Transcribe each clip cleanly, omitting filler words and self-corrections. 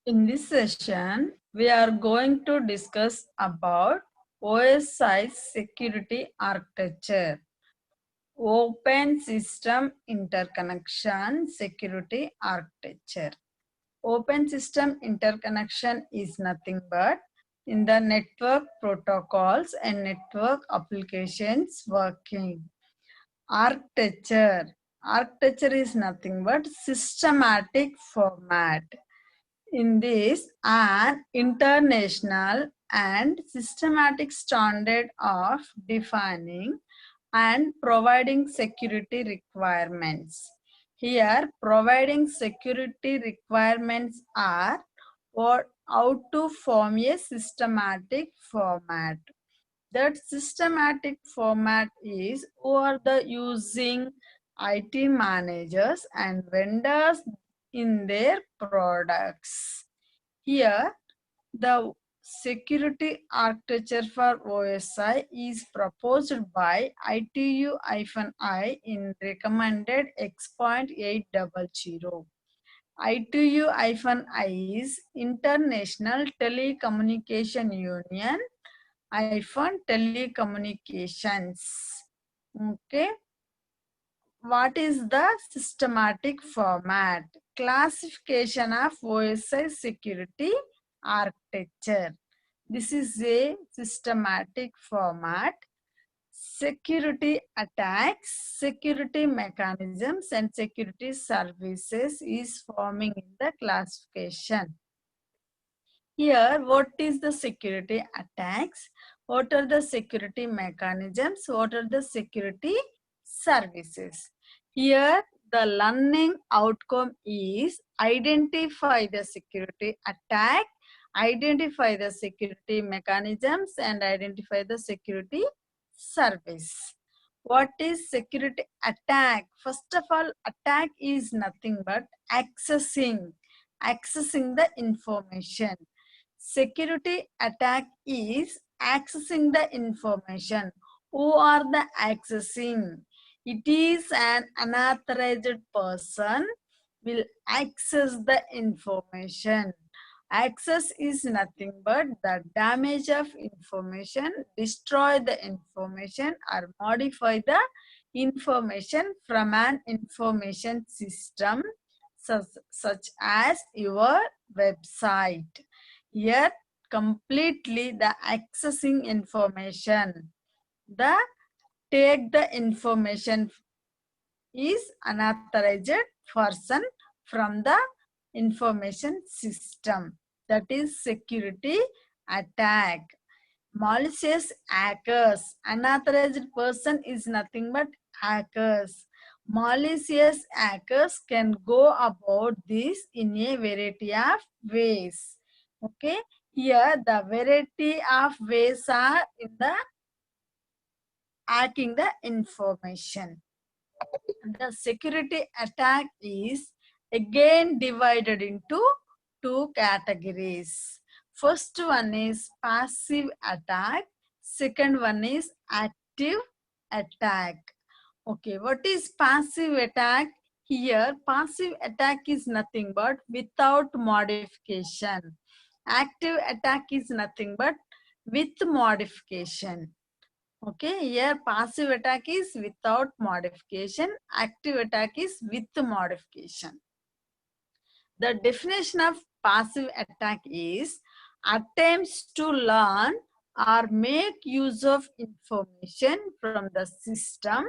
In this session, we are going to discuss about OSI security architecture, Open System Interconnection Security Architecture. Open System Interconnection is nothing but in the network protocols and network applications working. Architecture. Architecture is nothing but systematic format. In this, an international and systematic standard of defining and providing security requirements. Here, providing security requirements are how to form a systematic format. That systematic format is who are the using IT managers and vendors in their products. Here, the security architecture for OSI is proposed by ITU-I in recommended X.800. ITU-I is International Telecommunication Union telecommunications. Okay. What is the systematic format? Classification of OSI security architecture. This is a systematic format. Security attacks, security mechanisms, and security services is forming in the classification. Here, what is the security attacks? What are the security mechanisms? What are the security services? Here, the learning outcome is identify the security attack, identify the security mechanisms, and identify the security service. What is security attack? First of all, attack is nothing but accessing the information. Security attack is accessing the information. Who are the accessing? It is an unauthorized person will access the information. Access is nothing but the damage of information, destroy the information or modify the information from an information system such as your website. Here, completely the accessing information. The take the information is unauthorized person from the information system. That is security attack. Malicious hackers. Unauthorized person is nothing but hackers. Malicious hackers can go about this in a variety of ways. Okay, here the variety of ways are in the hacking the information. The security attack is again divided into two categories. First one is passive attack. Second one is active attack. Okay, what is passive attack? Here, passive attack is nothing but without modification. Active attack is nothing but with modification. Okay, here passive attack is without modification. Active attack is with modification. The definition of passive attack is attempts to learn or make use of information from the system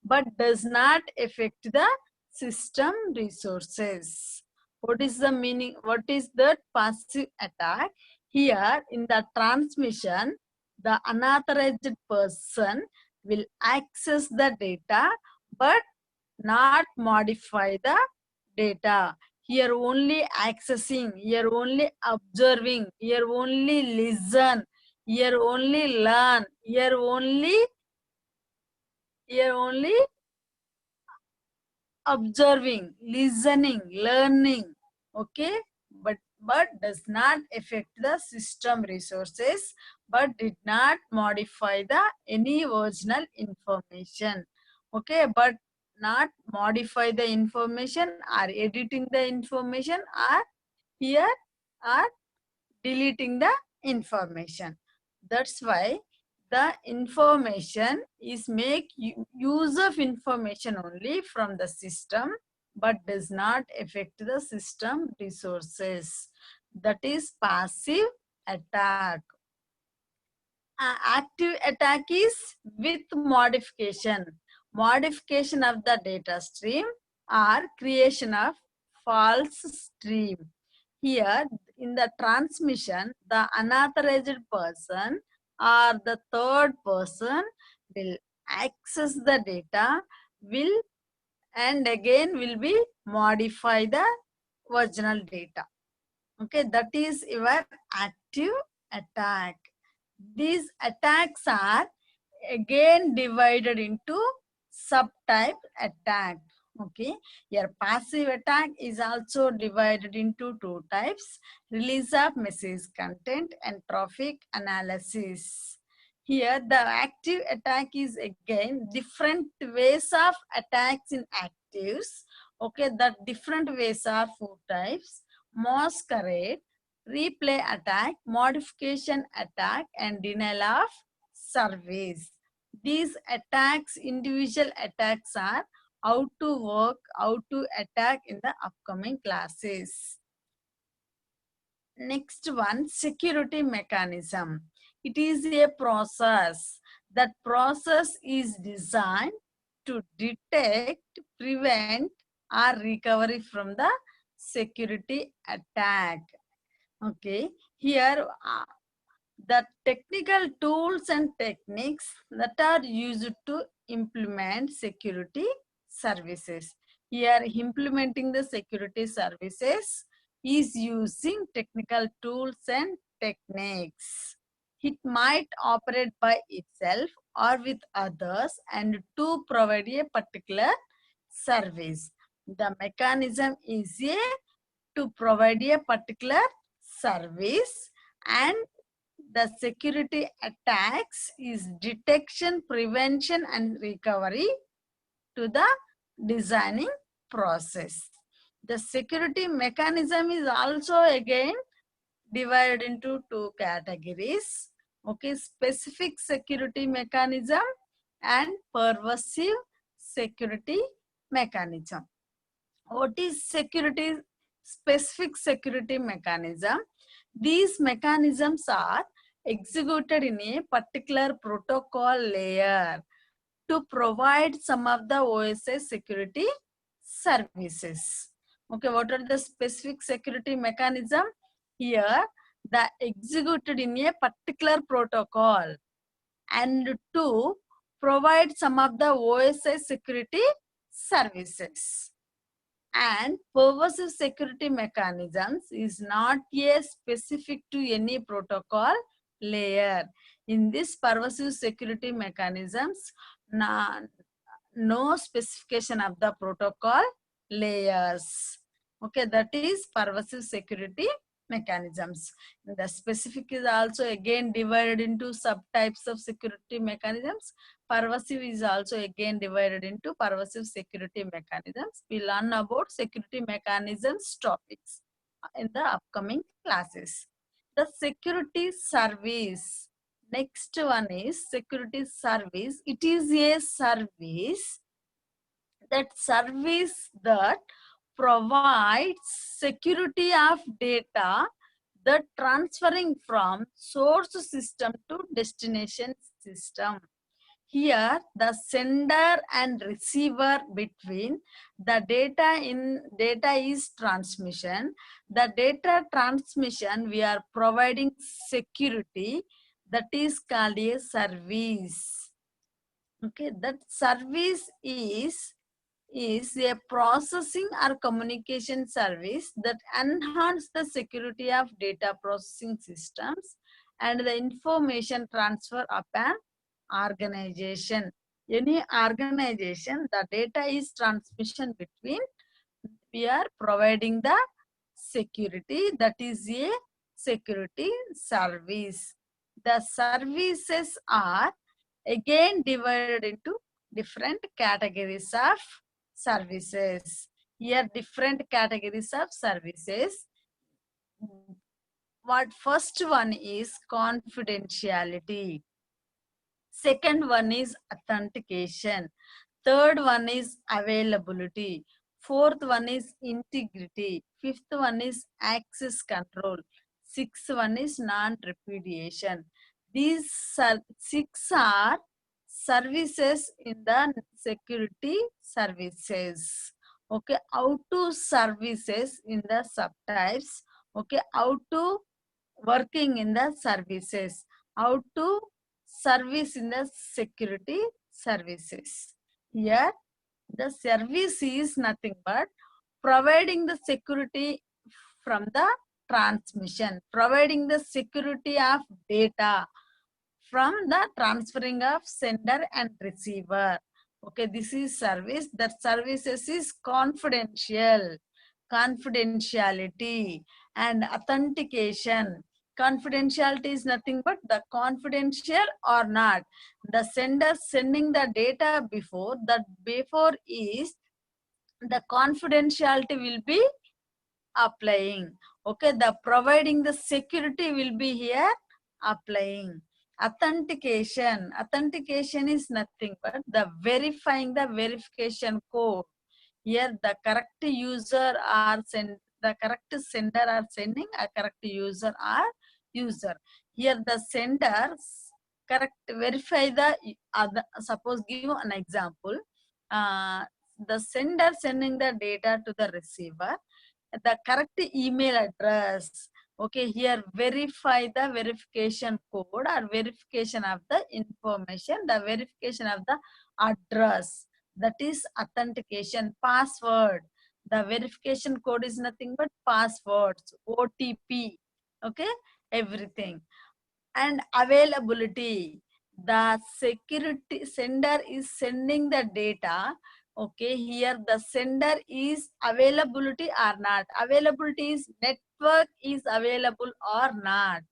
but does not affect the system resources. What is the meaning? What is the passive attack? Here in the transmission, the unauthorized person will access the data but not modify the data. Here only accessing, here only observing, here only listen, here only learn, here only observing, listening, learning. Okay, but does not affect the system resources, but did not modify the any original information. Okay, but not modify the information or editing the information or here or deleting the information. That's why the information is make use of information only from the system, but does not affect the system resources. That is passive attack. Active attack is with modification. Modification of the data stream or creation of false stream. Here, in the transmission, the unauthorized person or the third person will access the data, will and again will be modify the original data. Okay, that is your active attack. These attacks are again divided into subtype attack. Okay, your passive attack is also divided into two types: release of message content and traffic analysis. Here the active attack is again different ways of attacks in actives. Okay, the different ways are four types: masquerade, replay attack, modification attack, and denial of service. These attacks, individual attacks, are how to work, how to attack in the upcoming classes. Next one, security mechanism. It is a process. That process is designed to detect, prevent, or recovery from the security attack. Okay, here the technical tools and techniques that are used to implement security services. Here, implementing the security services is using technical tools and techniques. It might operate by itself or with others and to provide a particular service. The mechanism is to provide a particular service, and the security attacks is detection, prevention, and recovery to the designing process. The security mechanism is also again divided into two categories. Okay, specific security mechanism and pervasive security mechanism. What is security? Specific security mechanism? These mechanisms are executed in a particular protocol layer to provide some of the OSI security services. Okay, what are the specific security mechanism? Here, the executed in a particular protocol and to provide some of the OSI security services. And pervasive security mechanisms is not a specific to any protocol layer. In this pervasive security mechanisms, no specification of the protocol layers. Okay, that is pervasive security mechanisms. The specific is also again divided into subtypes of security mechanisms. Pervasive is also again divided into pervasive security mechanisms. We learn about security mechanisms topics in the upcoming classes. The security service. Next one is security service. It is a service that provides security of data that transferring from source system to destination system. Here, the sender and receiver between the data is transmission. The data transmission, we are providing security, that is called a service. Okay, that service is a processing or communication service that enhance the security of data processing systems and the information transfer of an organization. Any organization, the data is transmission between, we are providing the security, that is a security service. The services are again divided into different categories of services. Here different categories of services. what first one is confidentiality, second one is authentication, third one is availability, fourth one is integrity, fifth one is access control, sixth one is non-repudiation. These six are services in the security services. Okay, how to services in the subtypes. Okay, how to working in the services, how to service in the security services. Here the service is nothing but providing the security from the transmission, providing the security of data from the transferring of sender and receiver. Okay, this is service. That services is confidential, confidentiality, and authentication. Confidentiality is nothing but the confidential or not. The sender sending the data before, that before is the confidentiality will be applying. Okay, the providing the security will be here applying. Authentication is nothing but the verifying the verification code. Here the correct user are the correct sender are sending, a correct user are user. Here the sender correct verify the other. Suppose give an example. uh, the sender sending the data to the receiver, the correct email address. Okay, here verify the verification code or verification of the information, the verification of the address. That is authentication. Password. The verification code is nothing but passwords, OTP. Okay, everything. And availability. The security sender is sending the data. Okay, here the sender is availability or not. Availability is network is available or not.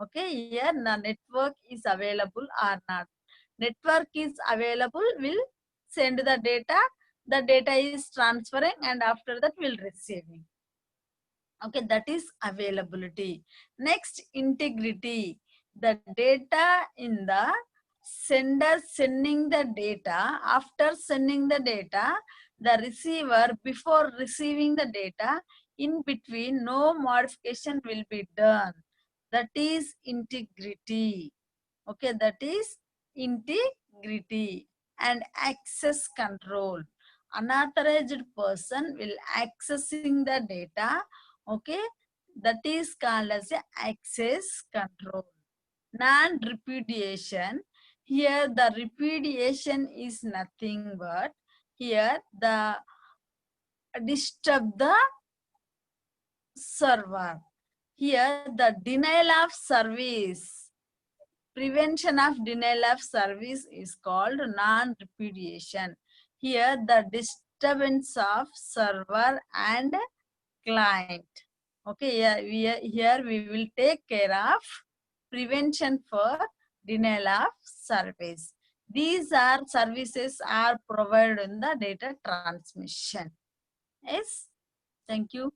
Okay, here the network is available or not. Network is available, will send the data. The data is transferring and after that will receiving. Okay, that is availability. Next, integrity. The data in the sender sending the data, after sending the data, the receiver before receiving the data, in between no modification will be done. That is integrity. Okay, that is integrity. And access control. Unauthorized person will accessing the data. Okay, that is called as a access control. Non-repudiation. Here the repudiation is nothing but here the disturb the server. Here the denial of service. Prevention of denial of service is called non-repudiation. Here the disturbance of server and client. Okay, here we will take care of prevention for denial of service. These are services are provided in the data transmission. Yes, thank you.